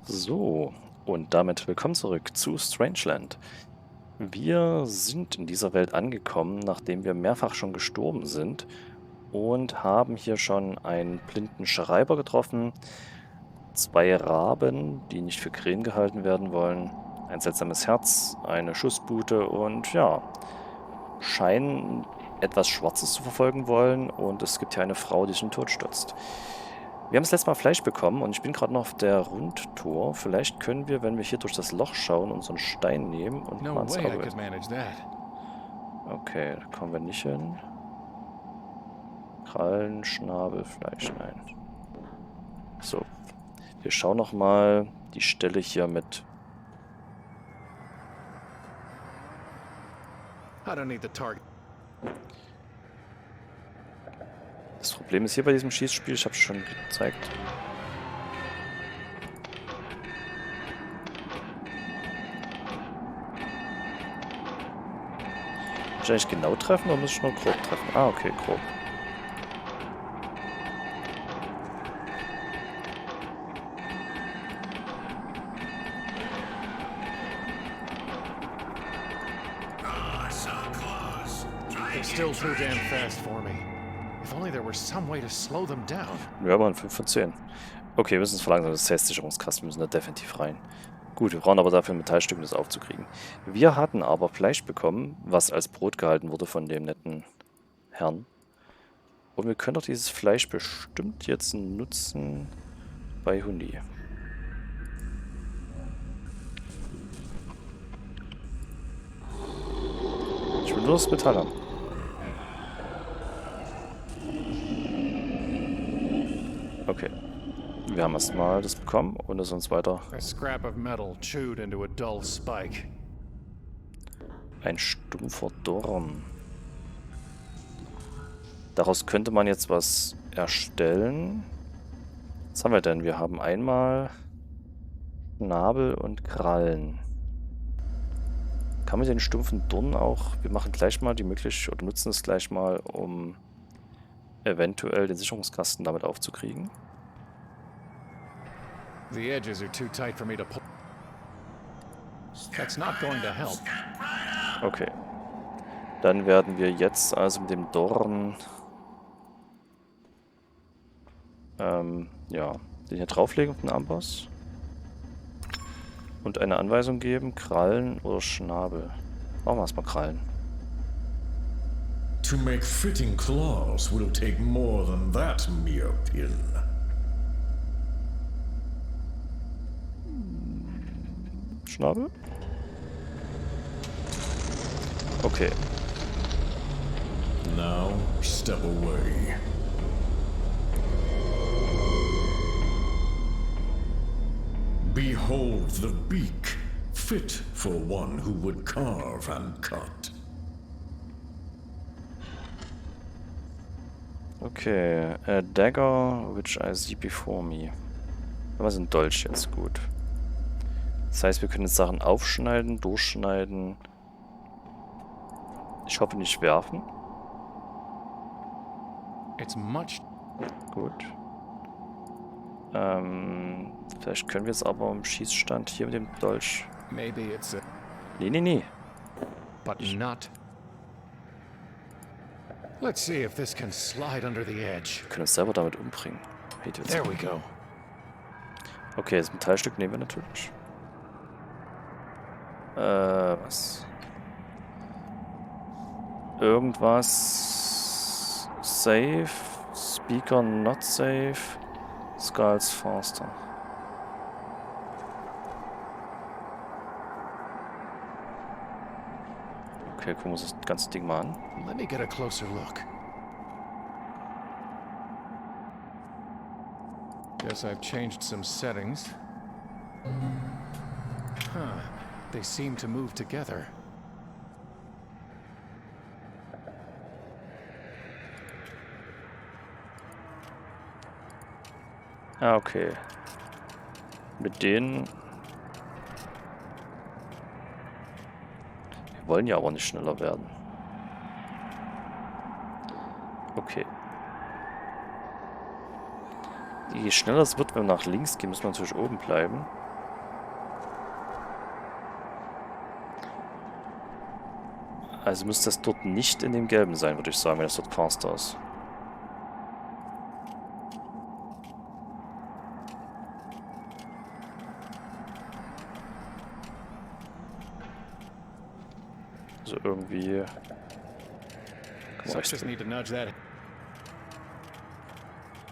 So, und damit willkommen zurück zu Strangeland. Wir sind in dieser Welt angekommen, nachdem wir mehrfach schon gestorben sind und haben hier schon einen blinden Schreiber getroffen, zwei Raben, die nicht für Krähen gehalten werden wollen, ein seltsames Herz, eine Schussbute und ja, scheinen etwas Schwarzes zu verfolgen wollen und es gibt hier eine Frau, die sich in den Tod stürzt. Wir haben das letzte Mal Fleisch bekommen und ich bin gerade noch auf der Rundtour. Vielleicht können wir, wenn wir hier durch das Loch schauen, unseren Stein nehmen und No mal ins way I Auge. could manage that. Okay, da kommen wir nicht hin. Krallen, Schnabel, Fleisch, nein. So, wir schauen noch mal die Stelle hier mit. I don't need the target. Das Problem ist hier bei diesem Schießspiel, ich habe es schon gezeigt. Muss ich eigentlich genau treffen oder muss ich nur grob treffen? Ah, okay, grob. They're still too damn fast for me. If only there were some way to slow them down. Ja, aber ein 5 von 10. Okay, wir müssen uns verlangsamen, das ist Testsicherungskasten, wir müssen da definitiv rein. Gut, wir brauchen aber dafür ein Metallstück, um das aufzukriegen. Wir hatten aber Fleisch bekommen, was als Brot gehalten wurde von dem netten Herrn. Und wir können doch dieses Fleisch bestimmt jetzt nutzen bei Hundi. Ich will nur das Metall haben. Okay. Wir haben erstmal das bekommen und es uns weiter. A scrap of metal chewed into a dull spike. Ein stumpfer Dorn. Daraus könnte man jetzt was erstellen. Was haben wir denn? Wir haben einmal Schnabel und Krallen. Kann man den stumpfen Dorn auch... Wir machen gleich mal die Möglichkeit, oder nutzen es gleich mal, um eventuell den Sicherungskasten damit aufzukriegen. The edges are too tight for me to pull. That's not going to help. Okay. Dann werden wir jetzt also mit dem Dorn ja, den hier drauflegen auf den Amboss. Und eine Anweisung geben, Krallen oder Schnabel. Machen wir erstmal Krallen. To make fitting claws will take more than that mere pin. Schnabel? Okay. Now step away. Behold the beak, fit for one who would carve and cut. Okay, a dagger which I see before me. Was ist ein Dolch jetzt? Gut. Das heißt, wir können jetzt Sachen aufschneiden, durchschneiden. Ich hoffe nicht werfen. It's much. Gut. Vielleicht können wir jetzt aber im Schießstand hier mit dem Dolch. Maybe it's a. Nee. But not. Let's see if this can slide under the edge. Wir können uns selber damit umbringen. There we go. Okay, das Metallstück nehmen wir natürlich. Was? Irgendwas. Safe. Speaker not safe. Skulls faster. Okay, gucken wir uns das ganze Ding mal an. Let me get a closer look. Guess I've changed some settings. Huh. They seem to move together. Ah, okay. Mit denen... Wir wollen ja aber nicht schneller werden. Okay. Je schneller es wird, wenn wir nach links gehen, müssen wir natürlich oben bleiben. Also müsste es dort nicht in dem Gelben sein, würde ich sagen, wenn es dort Faster ist. Also irgendwie... So I just need to nudge that.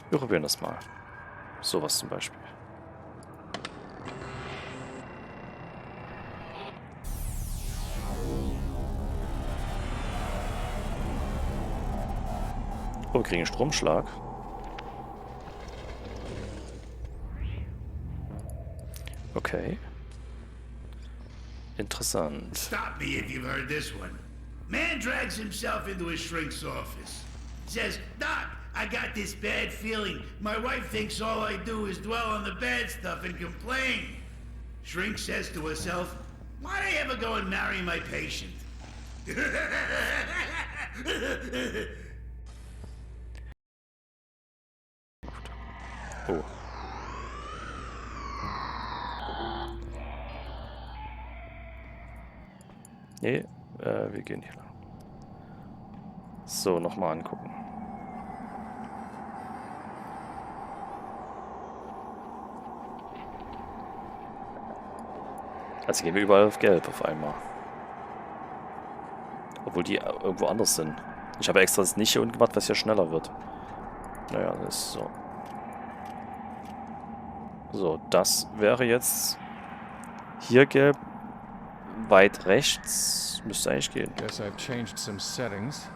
Wir probieren das mal. Sowas zum Beispiel. Oh, wir kriegen einen Stromschlag. Okay. Interessant. Stop me if you've heard this one. Man drags himself into his shrink's office. Says, Doc, I got this bad feeling. My wife thinks all I do is dwell on the bad stuff and complain. Shrink says to herself, why'd I ever go and marry my patient? Oh. Nee, wir gehen hier lang. So, nochmal angucken. Also gehen wir überall auf Gelb auf einmal. Obwohl die irgendwo anders sind. Ich habe extra das nicht hier unten gemacht, was hier schneller wird. Naja, das ist so. So, das wäre jetzt hier gelb. Weit rechts müsste eigentlich gehen. Guess I've changed some settings.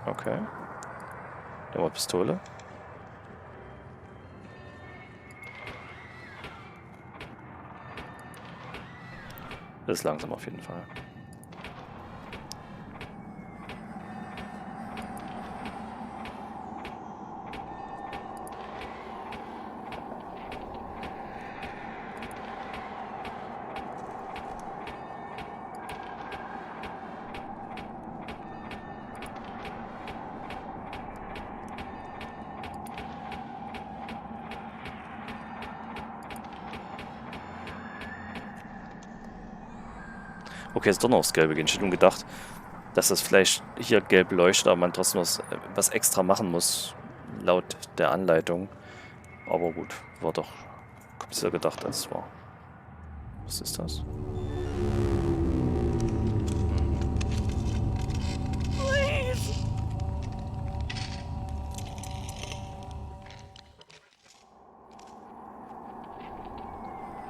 Okay. Da war Pistole. Das ist langsam auf jeden Fall. Okay, jetzt doch noch aufs Gelbe gehen. Ich hätte nun gedacht, dass das vielleicht hier gelb leuchtet, aber man trotzdem was extra machen muss, laut der Anleitung. Aber gut, war doch komplizierter gedacht, als es war. Was ist das?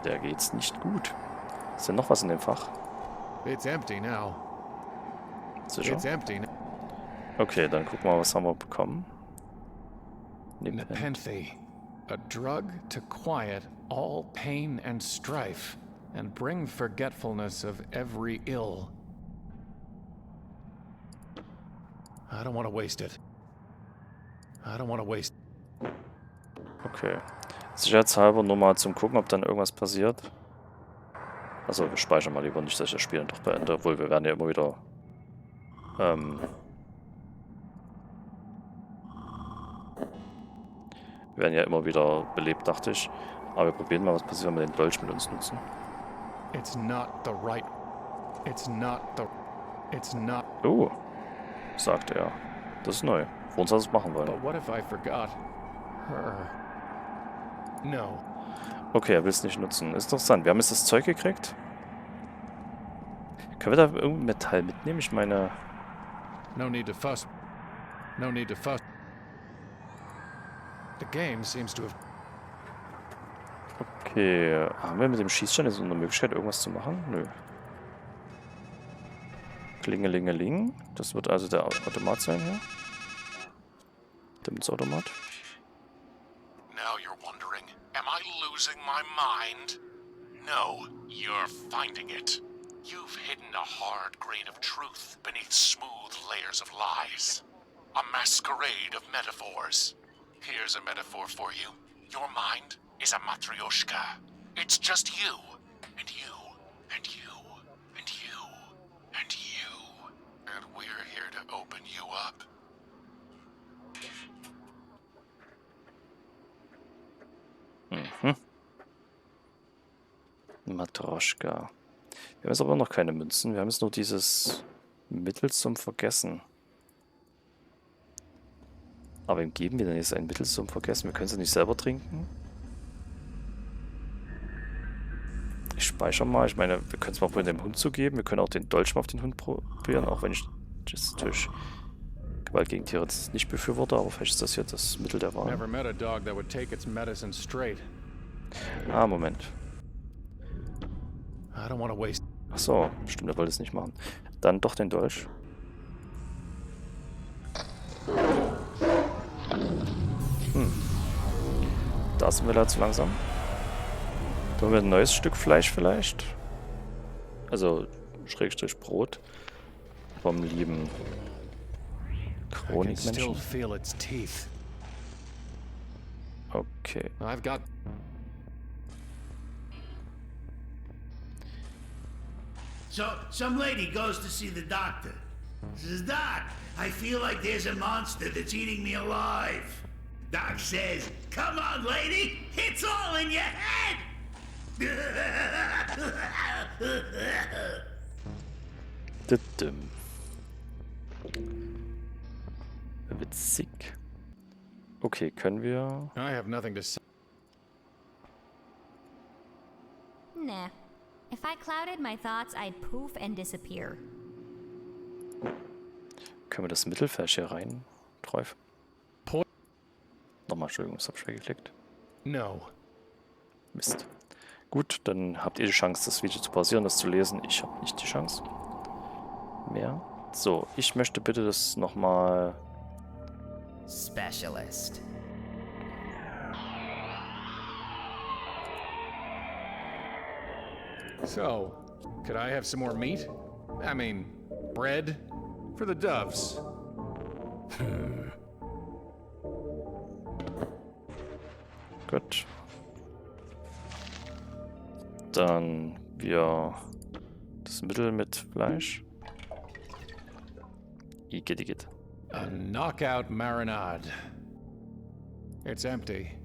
Der geht's nicht gut. Ist denn noch was in dem Fach? It's empty now. Sicher? It's empty now. Okay, dann gucken wir mal, was haben wir bekommen. Nepenthe, a drug to quiet all pain and strife, and bring forgetfulness of every ill. I don't want to waste it. I don't want to waste. Okay. Sicherheitshalber nur mal zum Gucken, ob dann irgendwas passiert. Also wir speichern mal lieber nicht, dass ich das Spiel dann doch beende, obwohl wir werden ja immer wieder wir werden ja immer wieder belebt, dachte ich. Aber wir probieren mal, was passiert, wenn wir den Dolch mit uns nutzen. It's not the right. It's not the. It's not. Oh, sagte er. Das ist neu. Vor uns hat es machen wollen. But what if I forgot her? No. Okay, er will es nicht nutzen. Ist interessant. Wir haben jetzt das Zeug gekriegt. Können wir da irgendein Metall mitnehmen? Ich meine... No need to fuss. No need to fuss. The game seems to have. Okay, haben wir mit dem Schießstand jetzt eine Möglichkeit, irgendwas zu machen? Nö. Klingelingeling. Das wird also der Automat sein hier. Der Münzautomat. Now you're wondering, am I losing my mind? No, you're finding it. You've hidden a hard grain of truth beneath smooth layers of lies. A masquerade of metaphors. Here's a metaphor for you. Your mind is a matryoshka. It's just you, and you, and you, and you, and you. And we're here to open you up. Matroschka. Wir haben jetzt aber noch keine Münzen. Wir haben jetzt nur dieses Mittel zum Vergessen. Aber wem geben wir denn jetzt ein Mittel zum Vergessen? Wir können es ja nicht selber trinken. Ich speichere mal. Ich meine, wir können es mal probieren, dem Hund zu geben. Wir können auch den Dolch mal auf den Hund probieren, auch wenn ich das natürlich Gewalt gegen Tiere jetzt nicht befürworte, aber vielleicht ist das hier das Mittel der Wahl. Never met a dog that would take its medicine straight. Ah, Moment. I don't want to waste. Ach so, stimmt, er wollte es nicht machen. Dann doch den Dolch. Da sind wir da zu langsam. Da haben wir ein neues Stück Fleisch vielleicht. Also Schrägstrich Brot. Vom lieben I can still Chronikmenschen. feel its teeth. Okay. I've got. So, some lady goes to see the doctor. Says, Doc, I feel like there's a monster that's eating me alive. Doc says, come on, lady, it's all in your head. Düdüm. Witzig. Okay, können wir... I have nothing to say. Nah. If I clouded my thoughts, I'd poof and disappear. Können wir das Mittelfeld hier rein träufeln? Po- Nochmal, Entschuldigung, ich habe schwer geklickt. No. Mist. Gut, dann habt ihr die Chance, das Video zu pausieren, das zu lesen. Ich habe nicht die Chance. Mehr. So, ich möchte bitte das nochmal... Specialist. So, could I have some more meat? I mean, bread? For the doves. Gut. Dann wir das Mittel mit Fleisch. Igitt. A knockout marinade. It's empty.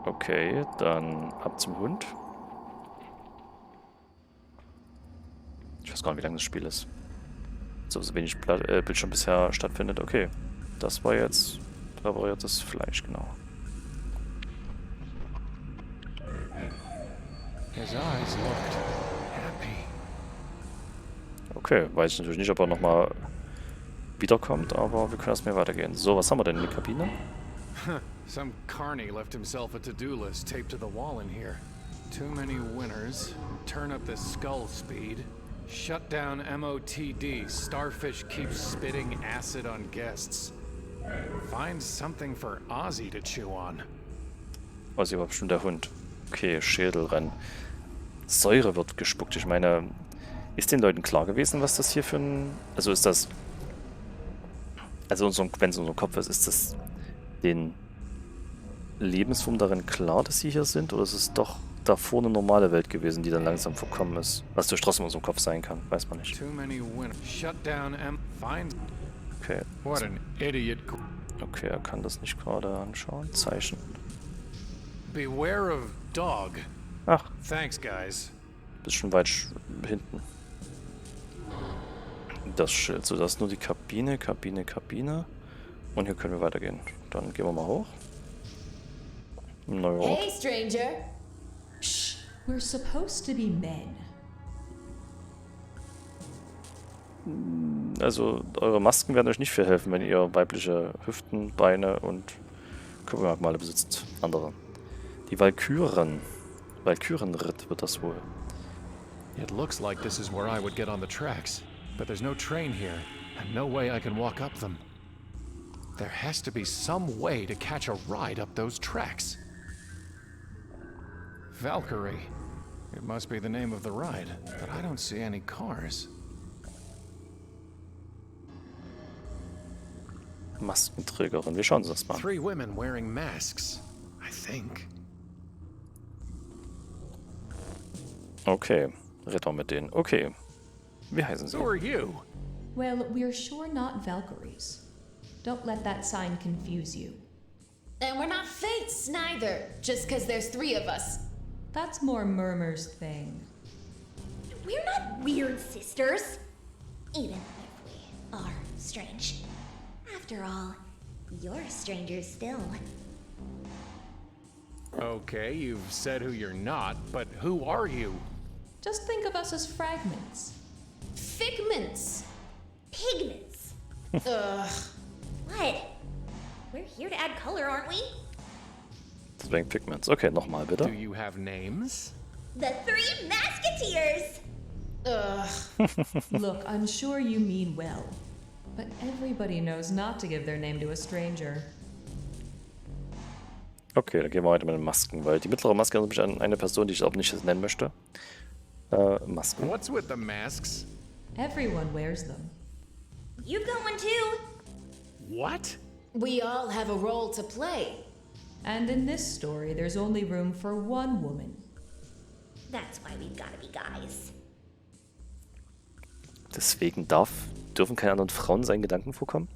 Okay, dann ab zum Hund. Ich weiß gar nicht, wie lange das Spiel ist. So wenig Bildschirm bisher stattfindet. Okay, das war jetzt präpariertes Fleisch, genau. His eyes looked happy. Okay, weiß ich natürlich nicht, ob er nochmal wiederkommt, aber wir können erstmal weitergehen. So, was haben wir denn in der Kabine? Some carny left himself a to-do list taped to the wall in here. Too many winners. Turn up the skull speed. Shut down MOTD. Starfish keeps spitting acid on guests. Find something for Ozzy to chew on. Ozzy war bestimmt der Hund. Okay, Schädelrennen. Säure wird gespuckt. Ich meine, ist den Leuten klar gewesen, was das hier für ein... Also ist das... Also wenn es unser Kopf ist das den Lebensformen darin klar, dass sie hier sind? Oder ist es doch davor eine normale Welt gewesen, die dann langsam verkommen ist? Was durch trotzdem in unserem Kopf sein kann, weiß man nicht. Too many winners. Shut down Find... Okay. What an idiot. Okay, er kann das nicht gerade anschauen. Zeichen. Beware of dog. Ach, Thanks, guys. bisschen weit hinten. Das Schild. So, das ist nur die Kabine. Und hier können wir weitergehen. Dann gehen wir mal hoch. Neuer Ort. Hey, stranger. Shh. We're supposed to be men. Also, eure Masken werden euch nicht viel helfen, wenn ihr weibliche Hüften, Beine und Körpermerkmale besitzt. Andere. Die Walkürenritt wird das wohl. It looks like this is where I would get on the tracks, but there's no train here, and no way I can walk up them. There has to be some way to catch a ride up those tracks. Valkyrie. It must be the name of the ride, but I don't see any cars. Maskenträgerin. Wir schauen uns das mal an. 3 women wearing masks, I think. Okay. Reden wir mit denen. Okay. Wie heißen sie? So are you. Well, we're sure not Valkyries. Don't let that sign confuse you. And we're not fates neither, just because there's 3 of us. That's more Murmur's thing. We're not weird sisters. Even if we are strange. After all, you're strangers still. Okay, you've said who you're not, but who are you? Just think of us as fragments. Figments. Pigments. Ugh. What? We're here to add color, aren't we? Deswegen Pigments. Okay, nochmal bitte. Do you have names? The 3 Musketeers! Ugh. Look, I'm sure you mean well. But everybody knows not to give their name to a stranger. Okay, dann gehen wir weiter mit den Masken, weil die mittlere Maske erinnert mich an eine Person, die ich auch nicht nennen möchte. Masken. What's with the masks? Everyone wears them. You've got one too. What? We all have a role to play. And in this story, there's only room for one woman. That's why we've gotta be guys. Deswegen dürfen keine anderen Frauen seinen Gedanken vorkommen?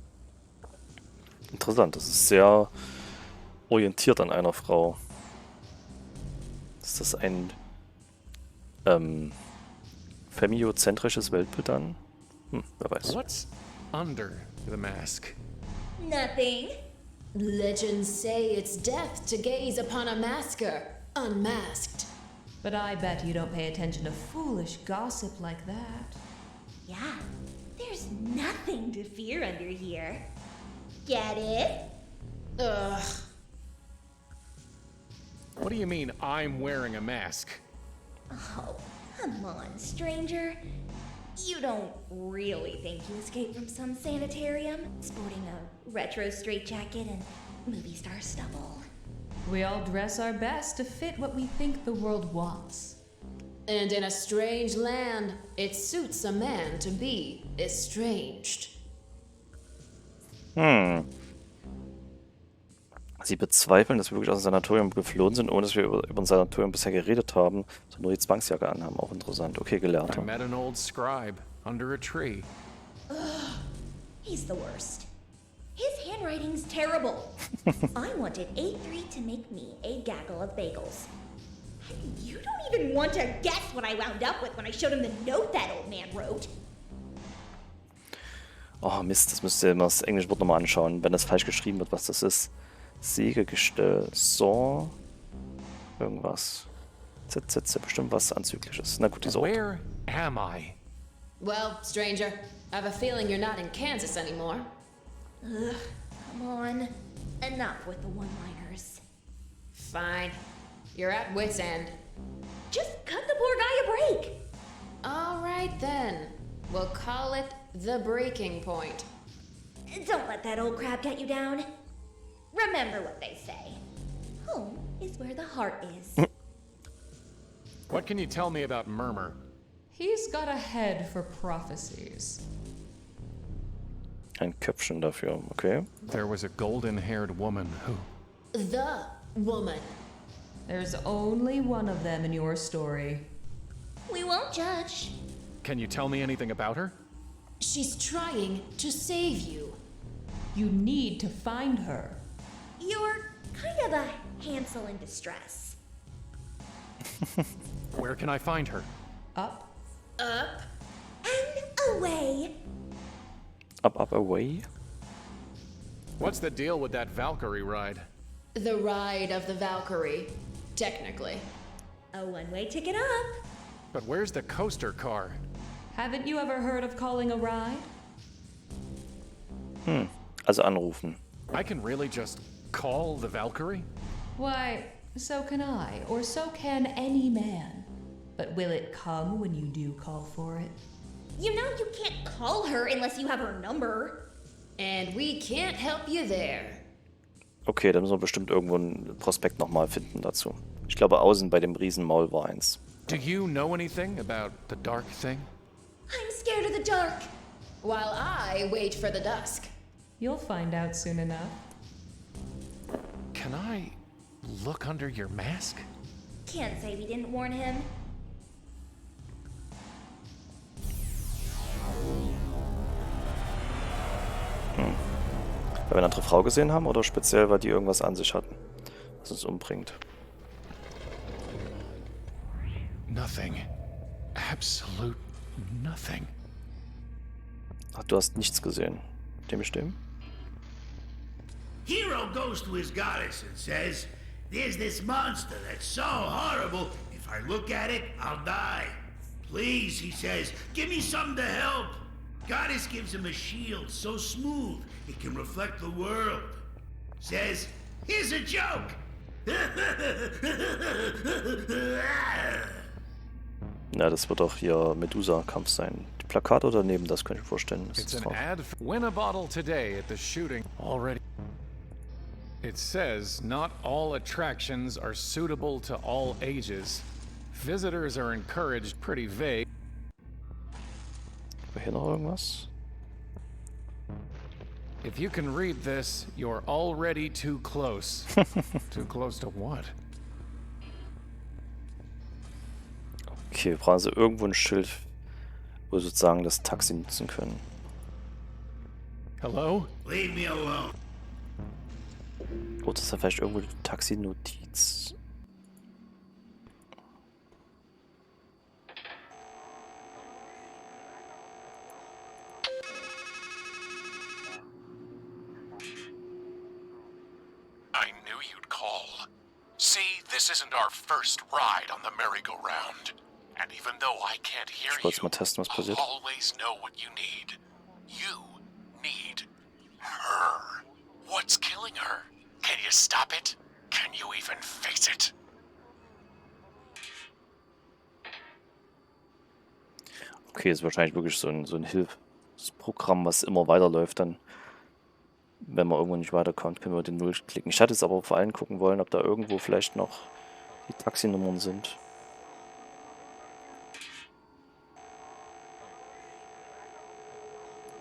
Interessant, das ist sehr orientiert an einer Frau. Ist das ein femiozentrisches Weltbild dann? Wer weiß. What's under the mask? Nothing. Legends say it's death to gaze upon a masker, unmasked. But I bet you don't pay attention to foolish gossip like that. Yeah, there's nothing to fear under here. Get it? Ugh. What do you mean I'm wearing a mask? Oh, come on, stranger. You don't really think you escaped from some sanitarium, sporting a retro straitjacket and movie star stubble? We all dress our best to fit what we think the world wants. And in a strange land, it suits a man to be estranged. Sie bezweifeln, dass wir wirklich aus dem Sanatorium geflohen sind, ohne dass wir über ein Sanatorium bisher geredet haben, sondern nur die Zwangsjacke anhaben. Auch interessant. Okay, I Gelehrter. met an old scribe under a tree. He's the worst. His handwriting's terrible. I wanted A3 to make me a gaggle of bagels. And you don't even want to guess what I wound up with when I showed him the note that old man wrote. Oh Mist, das müsst ihr immer das englische Wort nochmal anschauen, wenn das falsch geschrieben wird, was das ist. Sägegestell, Saw, irgendwas. ZZ, bestimmt was Anzügliches. Na gut, dieser Ort. Where am I? Well, stranger, I have a feeling you're not in Kansas anymore. Ugh, come on. Enough with the one-liners. Fine. You're at wit's end. Just cut the poor guy a break. All right then. We'll call it the breaking point. Don't let that old crab get you down. Remember what they say. Home is where the heart is. What can you tell me about Murmur? He's got a head for prophecies. Ein Köpfchen dafür, okay. There was a golden-haired woman who... The woman. There's only one of them in your story. We won't judge. Can you tell me anything about her? She's trying to save you. You need to find her. You're kind of a Hansel in distress. Where can I find her? Up. Up. And away. Up, away. What's the deal with that Valkyrie ride? The ride of the Valkyrie, technically. A one-way ticket up. But where's the coaster car? Haven't you ever heard of calling a ride? Also anrufen. I can really just call the Valkyrie? Why, so can I, or so can any man. But will it come when you do call for it? You know you can't call her unless you have her number. And we can't help you there. Okay, dann müssen wir bestimmt irgendwo ein Prospekt nochmal finden dazu. Ich glaube, außen bei dem Riesenmaul war eins. Do you know anything about the dark thing? I'm scared of the dark. While I wait for the dusk. You'll find out soon enough. Can I look under your mask? Can't say we didn't warn him. wir eine andere Frau gesehen haben oder speziell, weil die irgendwas an sich hatten, was uns umbringt? Nothing. Absolute nothing. Ach, du hast nichts gesehen. Dem ich stimmen? Hero goes to his goddess and says, "There's this monster that's so horrible, if I look at it, I'll die. Please," he says, "give me something to help." Goddess gives him a shield so smooth it can reflect the world. Says, "Here's a joke." Ja, das wird auch hier Medusa-Kampf sein. Die Plakate oder neben das könnte ich mir vorstellen. Ist It's das an drauf? ad. Win a bottle today at the shooting. Already. It says not all attractions are suitable to all ages. Visitors are encouraged. Pretty vague. War hier noch irgendwas? If you can read this, you're already too close. Too close to what? Okay, wir brauchen also irgendwo ein Schild, wo wir sozusagen das Taxi nutzen können. Hello? Leave me alone. Oder ist da vielleicht irgendwo die Taxi-Notiz? I knew you'd call. See, this isn't our first ride on the merry-go-round. And even though I can't hear Ich wollte mal you, testen, was I'll passiert. always know what you need. You need her. What's killing her? Can you stop it? Can you even face it? Okay, ist wahrscheinlich wirklich so ein Hilfsprogramm, was immer weiterläuft dann. Wenn man irgendwo nicht weiterkommt, können wir den Null klicken. Ich hatte jetzt aber vor allem gucken wollen, ob da irgendwo vielleicht noch die Taxinummern sind.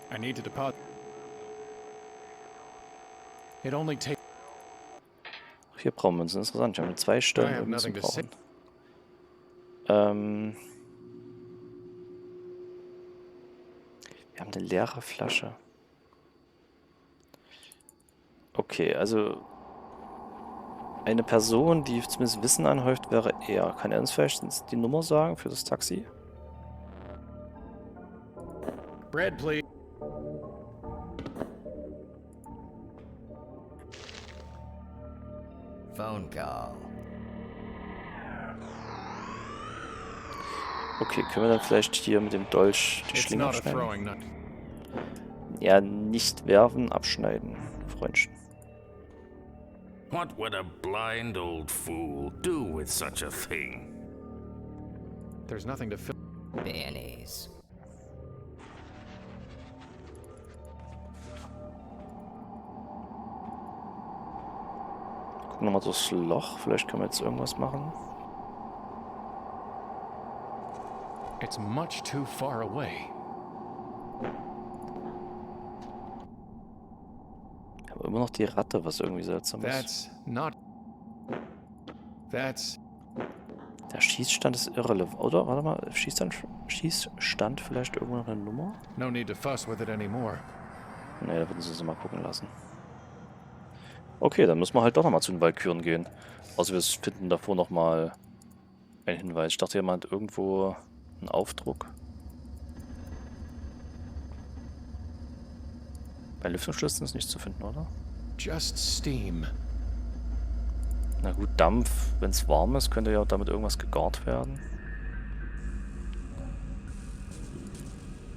I need to deposit. It only takes. Hier brauchen wir uns interessant. Wir haben 2 Stellen, I have wir müssen nothing to say. brauchen. Wir haben eine leere Flasche. Okay, also eine Person, die zumindest Wissen anhäuft, wäre er. Kann er uns vielleicht die Nummer sagen für das Taxi? Bread, please. Phone call. Okay, können wir dann vielleicht hier mit dem Dolch die It's Schlinge not a abschneiden? throwing knife. Ja, nicht werfen, abschneiden, Freundchen. What would a blind old fool do with such a thing? There's nothing to fill. Mayonnaise. Gucken wir mal durchs Loch, vielleicht können wir jetzt irgendwas machen. It's much too far away. Aber immer noch die Ratte, was irgendwie seltsam ist. That's not. That's. Der Schießstand ist irrelevant, oder? Warte mal, Schießstand vielleicht irgendwo noch eine Nummer? No need to fuss with it anymore. Ne, da würden sie uns mal gucken lassen. Okay, dann müssen wir halt doch nochmal zu den Walküren gehen. Außer wir finden davor nochmal einen Hinweis. Ich dachte, jemand irgendwo einen Aufdruck. Bei Lüftungsschlüsseln ist nichts zu finden, oder? Just steam. Na gut, Dampf, wenn es warm ist, könnte ja damit irgendwas gegart werden.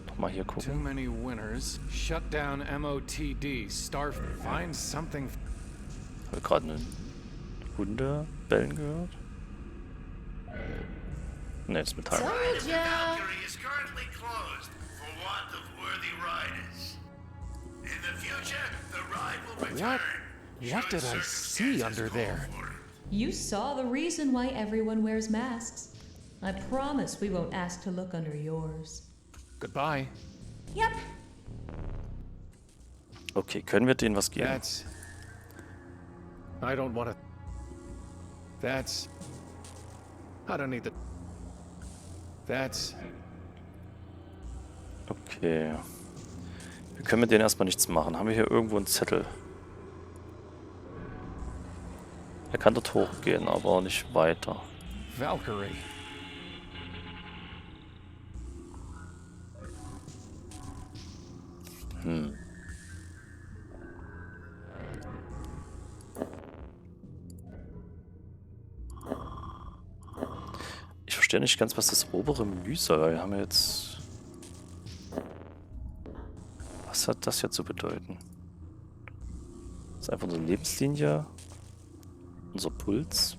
Nochmal hier Too gucken. many winners. Shut down MOTD. Find something. Haben wir gerade einen Hunde bellen gehört? Ne, das ist Metall. Told ya. Valkyrie is currently closed for want of worthy riders. In the future, the ride will return. What did I see under there? You saw the reason why everyone wears masks. I promise we won't ask to look under yours. Goodbye. Yep. Okay, können wir denen was geben? That's. I don't want to. That's. I don't need the. That's. Okay. Wir können mit denen erstmal nichts machen. Haben wir hier irgendwo einen Zettel? Er kann dort hochgehen, aber nicht weiter. Valkyrie. Ich verstehe nicht ganz, was das obere Menü soll. Wir haben jetzt... Was hat das jetzt zu bedeuten? Das ist einfach unsere Lebenslinie. Unser Puls.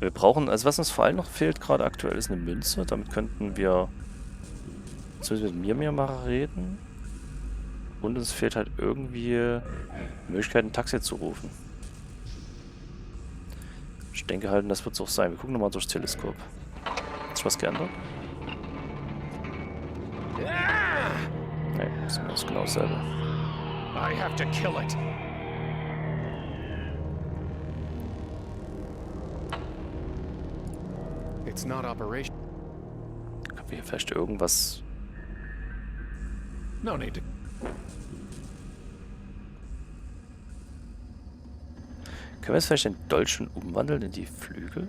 Wir brauchen, also was uns vor allem noch fehlt gerade aktuell, ist eine Münze. Damit könnten wir zumindest mit mir mal reden. Und uns fehlt halt irgendwie die Möglichkeit, ein Taxi zu rufen. Ich denke halt, das wird es auch sein. Wir gucken nochmal durchs Teleskop. Hat sich was geändert? Nee, ist immer das genau dasselbe. I have to kill it. It's not operation. Können wir hier vielleicht irgendwas... No need to. Können wir jetzt vielleicht den Dolch schon umwandeln in die Flügel?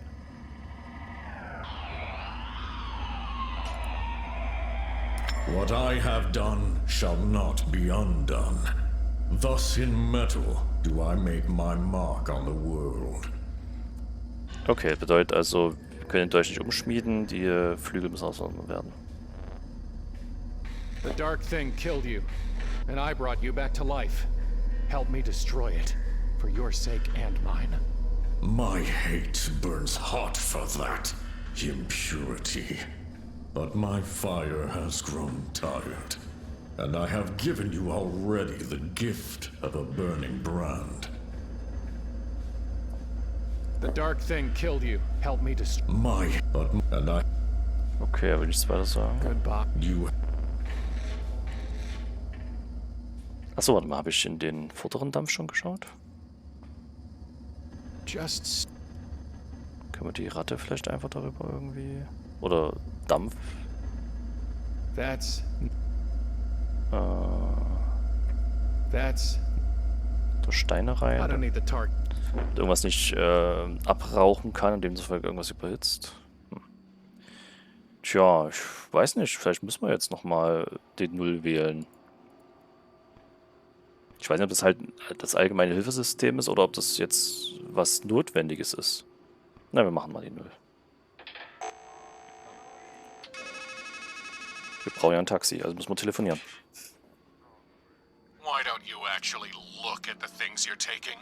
What I have done shall not be undone. Thus in metal do I make my mark on the world. Okay, bedeutet also, wir können den Dolch nicht umschmieden, die Flügel müssen ausgenommen werden. The dark thing killed you, and I brought you back to life. Help me destroy it, for your sake and mine. My hate burns hot for that impurity. But my fire has grown tired, and I have given you already the gift of a burning brand. The dark thing killed you. Help me destroy. Okay, er will nichts weiter sagen. Goodbye. Achso, warte mal, habe ich in den vorderen Dampf schon geschaut? Just. Können wir die Ratte vielleicht einfach darüber irgendwie... Oder Dampf? That's. Äh, That's. durch Steine I don't rein. need the target. Irgendwas nicht abrauchen kann, indem das vielleicht irgendwas überhitzt. Tja, ich weiß nicht. Vielleicht müssen wir jetzt nochmal den Null wählen. Ich weiß nicht, ob das halt das allgemeine Hilfesystem ist oder ob das jetzt was Notwendiges ist. Na, wir machen mal die Null. Wir brauchen ja ein Taxi, also müssen wir telefonieren. Why don't you actually look at the things you're taking?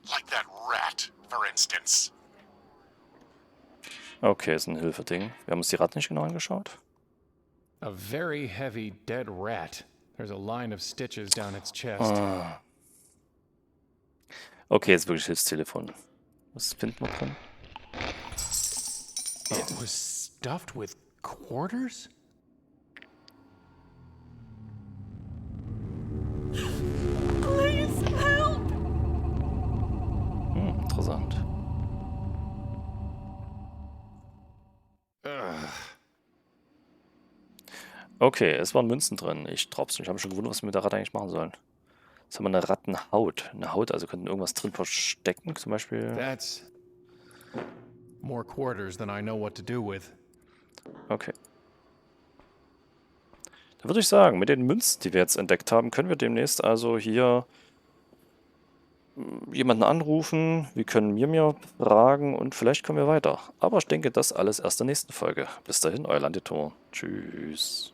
Like that rat, for instance. Okay, ist ein Hilfeding. Wir haben uns die Ratte nicht genau angeschaut. A very heavy dead rat. There's a line of stitches down its chest. Ah. Okay, jetzt wirklich Hilfstelefon. Was finden wir drin? It was stuffed with quarters? Interessant. Okay, es waren Münzen drin. Ich glaub's nicht. Ich habe mich schon gewundert, was wir mit der Ratte eigentlich machen sollen. Jetzt haben wir eine Rattenhaut. Eine Haut, also könnten irgendwas drin verstecken, zum Beispiel. That's more quarters than I know what to do with. Okay. Dann würde ich sagen, mit den Münzen, die wir jetzt entdeckt haben, können wir demnächst also hier jemanden anrufen. Wir können mir fragen und vielleicht kommen wir weiter. Aber ich denke, das alles erst in der nächsten Folge. Bis dahin, euer Landitor. Tschüss.